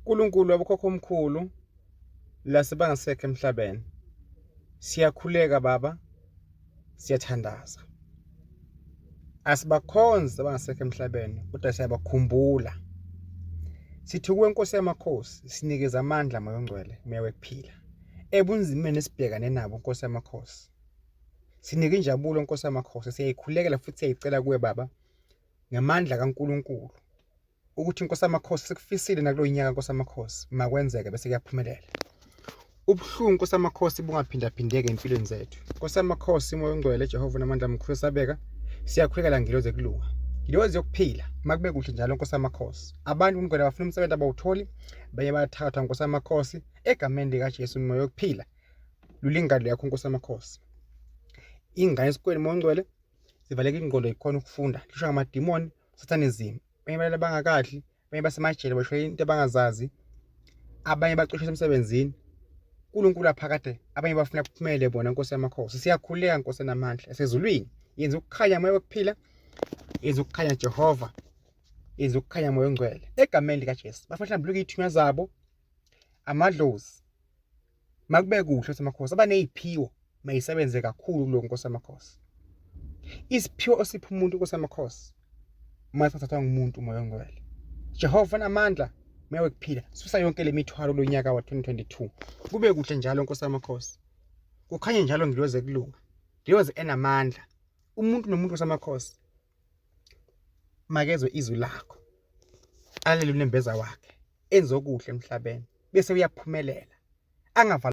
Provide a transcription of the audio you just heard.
uNkulunkulu wabokhokho omkhulu la sibangasekho emhlabeni. Siyakhuleka baba, siyathandaza. Asibakhonzi abangasekho emhlabeni, kodwa siyabakhumbula. Sithi kuwe Nkosi yamakhosi, sinikeza amandla moya ongcwele, moya wokuphila. Ebunzimeni esibhekane nabo Nkosi yamakhosi. Sinike injabulo Nkosi yamakhosi, siyayikhulekela futhi siyayicela kuwe baba ngamandla kaNkulunkulu. Ukuthi Nkosi yamakhosi sikufisile nakulo nyaka Nkosi yamakhosi, makwenzeke bese kuyaphumelela. Ubuhlungu Nkosi yamakhosi bungaphindaphindeke empilweni zethu. Nkosi yamakhosi moya ongcwele Jehova namandla mkhulu sabeka. Siyakhulekela ngiloze kulunga. Ngiloze yokuphila makube kuhle njalo Nkosi yamakhosi. Abantu umngcwele bafuna umsebenzi abawutholi, baye bayathatha Nkosi yamakhosi egameni lika Jesu moya wokuphila. Lulingalo yakho Nkosi yamakhosi. Ingane esikoleni moya ongcwele zivaleke ingqondo ikhona ukufunda. Lisho ngamadimoni, satanism. Banye balala bangakadli, banye basemajele basho into abangazazi. Abanye bacosha emsebenzini. uNkulunkulu aphakade, abanye bafuna ukuphumele bona Nkosi yamakhosi. Siyakhuleka Nkosi namandla esezulwini. Yenza ukukhanya moya wokuphila. Yenza ukukhanya Jehova. Yenza ukukhanya moya ongcwele egameni lika Jesu. Bafuna mhlawumbe izithunywa zabo amadlozi. Makube kuhle Nkosi yamakhosi. Abaneziphiwo mayisebenze kakhulu lo Nkosi yamakhosi. Isiphiwo osipha umuntu Nkosi yamakhosi masathathwa ngumuntu moya ongcwele. Jehova namandla moya wokuphila. Susa yonke lemithwalo lo nyaka wa 2022. Kube kuhle njalo Nkosi yamakhosi. Kukhanye njalo ngiloze kulunga. Ngiloze enamandla. Umuntu nomuntu Nkosi yamakhosi makezwe izwi lakho. Alele unembeza wakhe. Enze okuhle emhlabeni bese uyaphumelela. Angavala